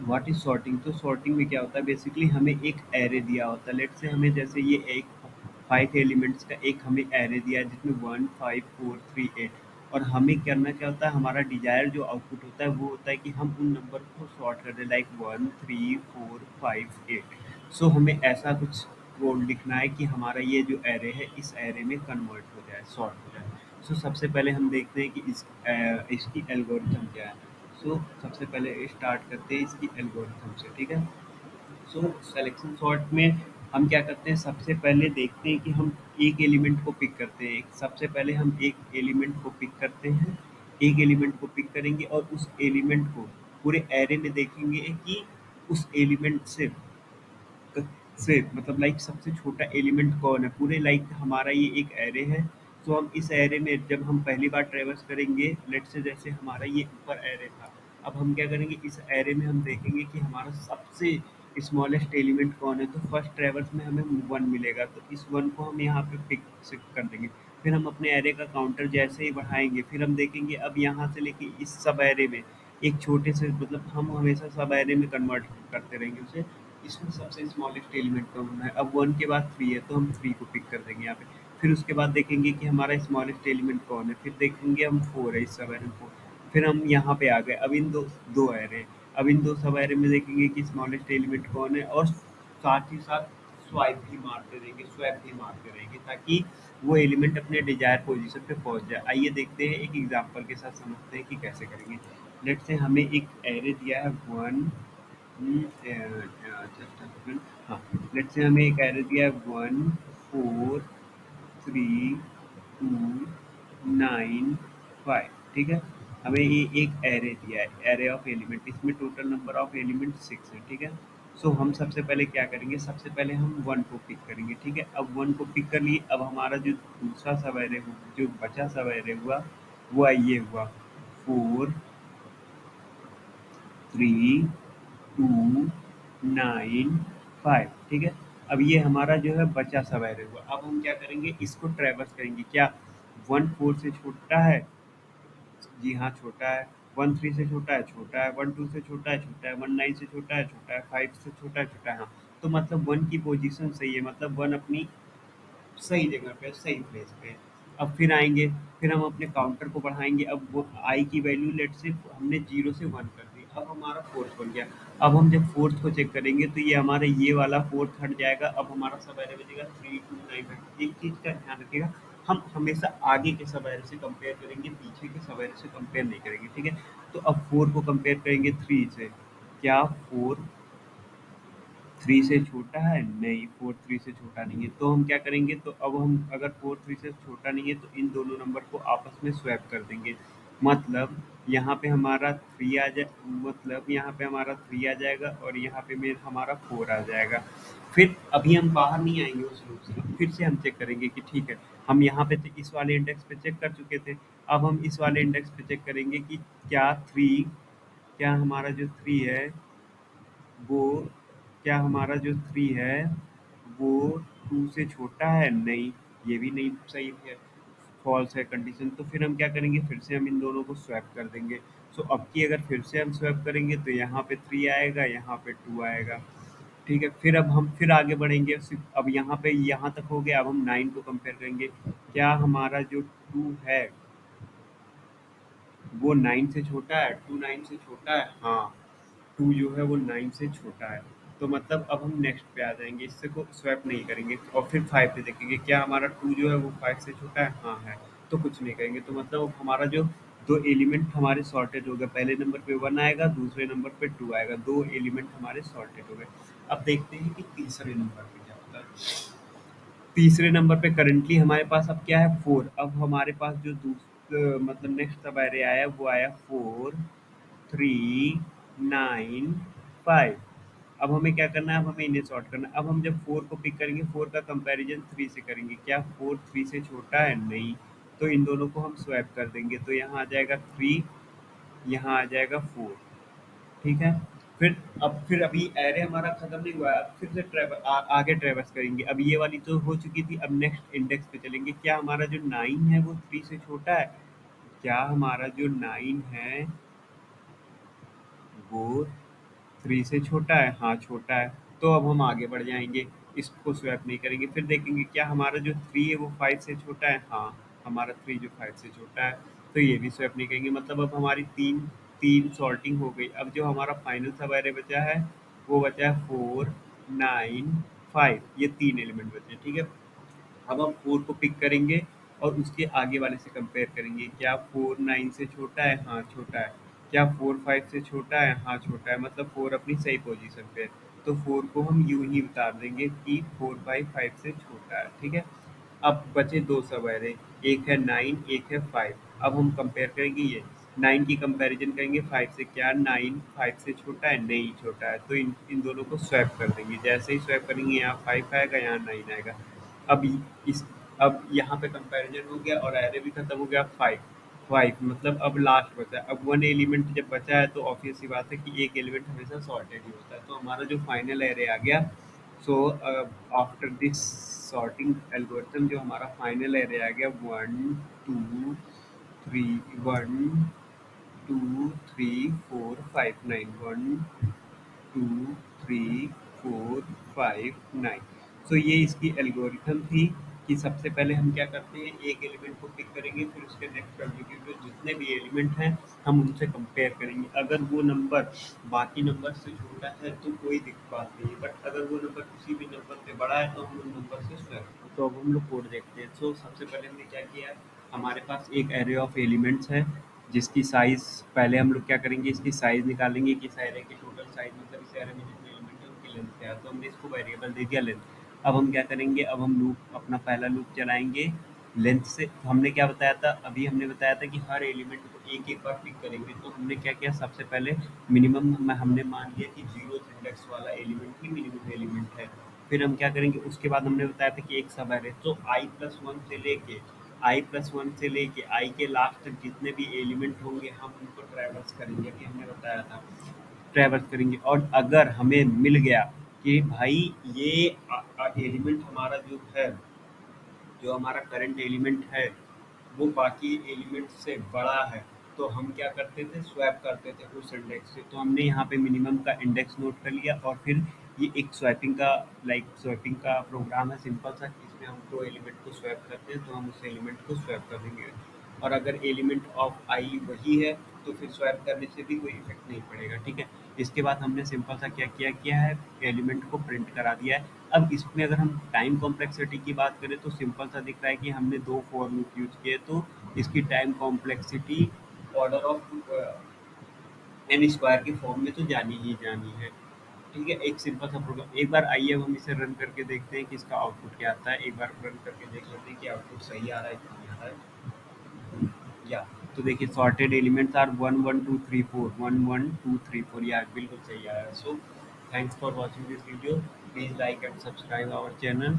What is sorting? तो sorting में क्या होता है, बेसिकली हमें एक एरे दिया होता है। लेट्स से हमें जैसे ये एक 5 एलिमेंट्स का एक हमें एरे दिया है जिसमें 1 5 4 3 8, और हमें करना क्या होता है, हमारा डिजायर जो आउटपुट होता है वो होता है कि हम उन नंबर को सॉर्ट कर दें, लाइक 1 3 4 5 8। सो हमें ऐसा कुछ कोड लिखना है कि हमारा ये जो एरे है इस एरे में कन्वर्ट हो जाए, सॉर्ट हो जाए। सो सबसे पहले हम देखते हैं कि इसकी एल्गोरिथम क्या है। सो सबसे पहले स्टार्ट करते हैं इसकी एल्गोरिथम से, ठीक है। सो सिलेक्शन सॉर्ट में हम क्या करते हैं, सबसे पहले देखते हैं कि हम एक एलिमेंट को पिक करते हैं। सबसे पहले हम एक एलिमेंट को पिक करते हैं, एक एलिमेंट को पिक करेंगे और उस एलिमेंट को पूरे एरे में देखेंगे कि उस एलिमेंट से मतलब लाइक सबसे छोटा एलिमेंट कौन है पूरे, लाइक हमारा ये एक एरे है। तो हम इस एरे में जब हम पहली बार ट्रेवर्स करेंगे, लेट से जैसे हमारा ये ऊपर एरे था, अब हम क्या करेंगे, इस एरे में हम देखेंगे कि हमारा सबसे स्मॉलेस्ट एलिमेंट कौन है। तो फर्स्ट ट्रेवर्स में हमें 1 मिलेगा, तो इस 1 को हम यहाँ पे पिक कर देंगे। फिर हम अपने एरे का काउंटर जैसे ही बढ़ाएंगे, फिर हम देखेंगे अब यहाँ से लेके इस सब एरे में एक छोटे से, मतलब हम हमेशा सब एरे में कन्वर्ट करते रहेंगे उसे। इसमें सबसे स्मॉलेस्ट एलिमेंट कौन है, अब 1 के बाद 3 है तो हम 3 को पिक कर देंगे यहाँ पे। फिर उसके बाद देखेंगे कि हमारा स्मॉलेस्ट एलिमेंट कौन है, फिर देखेंगे हम 4 है, इस सब एरे में 4। फिर हम यहाँ पे आ गए, अब इन दो दो एरे, अब इन दो सब एरे में देखेंगे कि स्मॉलेस्ट एलिमेंट कौन है, और साथ ही साथ स्वैप भी मारते रहेंगे ताकि वो एलिमेंट अपने डिजायर पोजीशन पे पहुंच जाए। आइए देखते हैं, एक एग्जांपल के साथ समझते हैं कि कैसे करेंगे। लेट्स से हमें एक एरे दिया है 1, जस्ट अ सेकंड। हाँ, लेट्स से हमें एक एरे दिया है 1 4 3 2 9 5, ठीक है। हमें ये एक एरे दिया है, एरे ऑफ एलिमेंट, इसमें टोटल नंबर ऑफ एलिमेंट 6 है, ठीक है। सो हम सबसे पहले क्या करेंगे, सबसे पहले हम 1 को पिक करेंगे, ठीक है। अब 1 को पिक कर लिए, अब हमारा जो दूसरा सब एरे जो बचा सब एरे हुआ वो ये हुआ 4 3 2 9 5, ठीक है। अब ये हमारा जो है बचा सब एरे हुआ। अब हम क्या करेंगे, इसको ट्रैवर्स करेंगे। क्या 1 4 से छोटा है? जी हाँ, छोटा है। 1 3 से छोटा है? छोटा है। 1 2 से छोटा है? छोटा है। 1 9 से छोटा है? छोटा है। 5 से छोटा है? छोटा है। हाँ, तो मतलब 1 की पोजीशन सही है, मतलब 1 अपनी सही जगह पे, सही प्लेस पे। अब फिर आएँगे, फिर हम अपने काउंटर को बढ़ाएँगे। अब वो i की वैल्यू लेट्स से हमने 0 से 1 कर दी। अब हमारा 4th बन गया। अब हम जब 4th को चेक करेंगे तो ये हमारा ये वाला 4th हट जाएगा। अब हमारा सब एरे बचेगा 3 2 9 5। एक चीज़ का ध्यान रखिएगा, हम हमेशा आगे के सब एरे से कंपेयर करेंगे, पीछे के सब एरे से कंपेयर नहीं करेंगे, ठीक है? तो अब 4 को कंपेयर करेंगे 3 से। क्या 4 3 से छोटा है? नहीं, 4 3 से छोटा नहीं है। तो हम क्या करेंगे, तो अब हम अगर 4 3 से छोटा नहीं है तो इन दोनों नंबर को आपस में स्वैप कर देंगे। मतलब यहाँ पे हमारा 3 आ जाए, मतलब यहाँ पे हमारा 3 आ जाएगा और यहाँ पे हमारा 4 आ जाएगा। फिर अभी हम बाहर नहीं आएँगे उस लूप से, अब फिर से हम चेक करेंगे कि ठीक है, हम यहाँ पे इस वाले इंडेक्स पे चेक कर चुके थे। अब हम इस वाले इंडेक्स पे चेक करेंगे कि क्या 3, क्या हमारा जो 3 है वो, क्या हमारा जो 3 है वो 2 से छोटा है? नहीं, ये भी नहीं सही है, फॉल्स है कंडीशन। तो फिर हम क्या करेंगे, फिर से हम इन दोनों को स्वैप कर देंगे। सो अब की अगर फिर से हम स्वैप करेंगे तो यहाँ पे 3 आएगा, यहाँ पे 2 आएगा, ठीक है। फिर अब हम फिर आगे बढ़ेंगे, सिर्फ अब यहाँ पे यहाँ तक हो गया। अब हम 9 को कंपेयर करेंगे। क्या हमारा जो 2 है वो 9 से छोटा है? 2 9 से छोटा है? हाँ, 2 जो है वो 9 से छोटा है। तो मतलब अब हम नेक्स्ट पे आ जाएँगे, इससे को स्वैप नहीं करेंगे और फिर 5 पे देखेंगे, क्या हमारा 2 जो है वो 5 से छोटा है? हाँ है। तो कुछ नहीं करेंगे। तो मतलब अब हमारा जो 2 एलिमेंट हमारे सॉर्टेड हो गए। पहले नंबर पे 1 आएगा, दूसरे नंबर पे 2 आएगा। 2 एलिमेंट हमारे सॉर्टेड हो गए। अब देखते हैं कि तीसरे नंबर पे क्या होता है। तीसरे नंबर पे करंटली हमारे पास अब क्या है, 4। अब हमारे पास जो मतलब नेक्स्ट सब एरे आया वो आया 4 3 9 5। अब हमें क्या करना है, अब हमें इन्हें सॉर्ट करना है। अब हम जब 4 को पिक करेंगे, 4 का कंपैरिजन 3 से करेंगे। क्या 4 3 से छोटा है? नहीं। तो इन दोनों को हम स्वैप कर देंगे। तो यहाँ आ जाएगा 3, यहाँ आ जाएगा 4, ठीक है। फिर अभी एरे हमारा खत्म नहीं हुआ है, अब फिर से आगे ट्रेवर्स करेंगे। अब ये वाली तो हो चुकी थी, अब नेक्स्ट इंडेक्स पे चलेंगे। क्या हमारा जो 9 है वो 3 से छोटा है? क्या हमारा जो 9 है वो 3 से छोटा है? हाँ, छोटा है। तो अब हम आगे बढ़ जाएँगे, इसको स्वैप नहीं करेंगे। फिर देखेंगे क्या हमारा जो 3 है वो 5 से छोटा है? हाँ, हमारा 3 जो 5 से छोटा है, तो ये भी स्वैप नहीं करेंगे। मतलब अब हमारी 3 सॉर्टिंग हो गई। अब जो हमारा फाइनल सब अरे बचा है, वो बचा है 4, 9, 5, ये 3 एलिमेंट बचे, ठीक है? अब हम 4 को पिक करेंगे और उसके आगे वाले से कंपेयर करेंगे। क्या 4 9 से छोटा है? हाँ, छोटा है। क्या 4 5 से छोटा है? हाँ, छोटा है। मतलब 4 अपनी सही पोजीशन पे है। तो 4 को हम यूँ ही उतार देंगे कि 4 बाई 5 से छोटा है, ठीक है? अब बचे 2 सवारे, एक है 9, एक है 5। अब हम कंपेयर करेंगे ये। 9 की कंपैरिजन करेंगे 5 से। क्या 9 5 से छोटा है? नहीं, छोटा है। तो इन दोनों को स्वैप कर देंगे। जैसे ही स्वैप करेंगे यहाँ 5 आएगा, यहाँ 9 आएगा। अब इस अब यहाँ पे कंपैरिजन हो गया और एरे भी खत्म हो गया। 5 5 मतलब अब लास्ट बचा है। अब वन एलिमेंट जब बचा है तो ऑब्वियस सी बात है कि एक एलिमेंट हमेशा सॉर्टेड ही होता है। तो हमारा जो फाइनल एरे आ गया, so after this sorting algorithm जो हमारा फाइनल एरे आ गया 1 2 3 1 2 3 4 5 9 1 2 3 4 5 9। सो ये इसकी एल्गोरिथम थी कि सबसे पहले हम क्या करते हैं, एक एलिमेंट को पिक करेंगे, फिर उसके नेक्स्ट कंसेक्यूटिव जितने भी एलिमेंट हैं हम उनसे कंपेयर करेंगे। अगर वो नंबर बाकी नंबर से छोटा है तो कोई दिक्कत बात नहीं है, बट अगर वो नंबर किसी भी नंबर से बड़ा है तो हम उन नंबर से स्वैप। तो अब हम लोग कोड देखते हैं। सो सबसे पहले हमने क्या किया, हमारे पास एक एरे ऑफ एलिमेंट्स है जिसकी साइज़, पहले हम लोग क्या करेंगे, इसकी साइज़ निकालेंगे कि इस एरे की टोटल साइज़, मतलब इस एरे में जितने एलिमेंट हैं उनकी लेंथ क्या है। तो हमने इसको वेरिएबल दे दिया लेंथ। अब हम क्या करेंगे, अब हम लूप, अपना पहला लूप चलाएंगे लेंथ से। तो हमने क्या बताया था, अभी हमने बताया था कि हर एलिमेंट को एक एक बार पिक करेंगे। तो हमने क्या किया, सबसे पहले मिनिमम हमने मान लिया कि 0 इंडेक्स वाला एलिमेंट ही मिनिमम एलिमेंट है। फिर हम क्या करेंगे, उसके बाद हमने बताया था कि एक सब एरे, तो i+1 से लेके आई के लास्ट तक जितने भी एलिमेंट होंगे हम उनको ट्रैवर्स करेंगे, अभी हमने बताया था ट्रैवर्स करेंगे। और अगर हमें मिल गया कि भाई ये एलिमेंट हमारा जो है, जो हमारा करंट एलिमेंट है वो बाकी एलिमेंट से बड़ा है, तो हम क्या करते थे, स्वैप करते थे उस इंडेक्स से। तो हमने यहाँ पे मिनिमम का इंडेक्स नोट कर लिया और फिर ये एक स्वैपिंग का, लाइक स्वैपिंग का प्रोग्राम है सिंपल सा, इसमें हम दो एलिमेंट को स्वैप करते हैं तो हम उस एलिमेंट को स्वैप कर देंगे। और अगर एलिमेंट ऑफ आई वही है तो फिर स्वैप करने से भी कोई इफेक्ट नहीं पड़ेगा, ठीक है। इसके बाद हमने सिंपल सा क्या किया किया है, एलिमेंट को प्रिंट करा दिया है। अब इसमें अगर हम टाइम कॉम्प्लेक्सिटी की बात करें तो सिंपल सा दिख रहा है कि हमने दो फॉर लूप यूज किए, तो इसकी time complexity order of N square की फॉर्म में तो जानी ही जानी है, ठीक है। एक सिंपल सा प्रोग्राम, एक बार आइए अब हम इसे रन करके देखते हैं कि इसका आउटपुट क्या आता है। एक बार रन करके देख लेते हैं कि आउटपुट सही आ रहा है कि नहीं आ रहा है। या तो देखिए, सॉर्टेड एलिमेंट्स आर 1 1 2 3 4 1 1 2 3 4, या बिल्कुल सही आ रहा है। So thanks for watching this video, please like and subscribe our channel.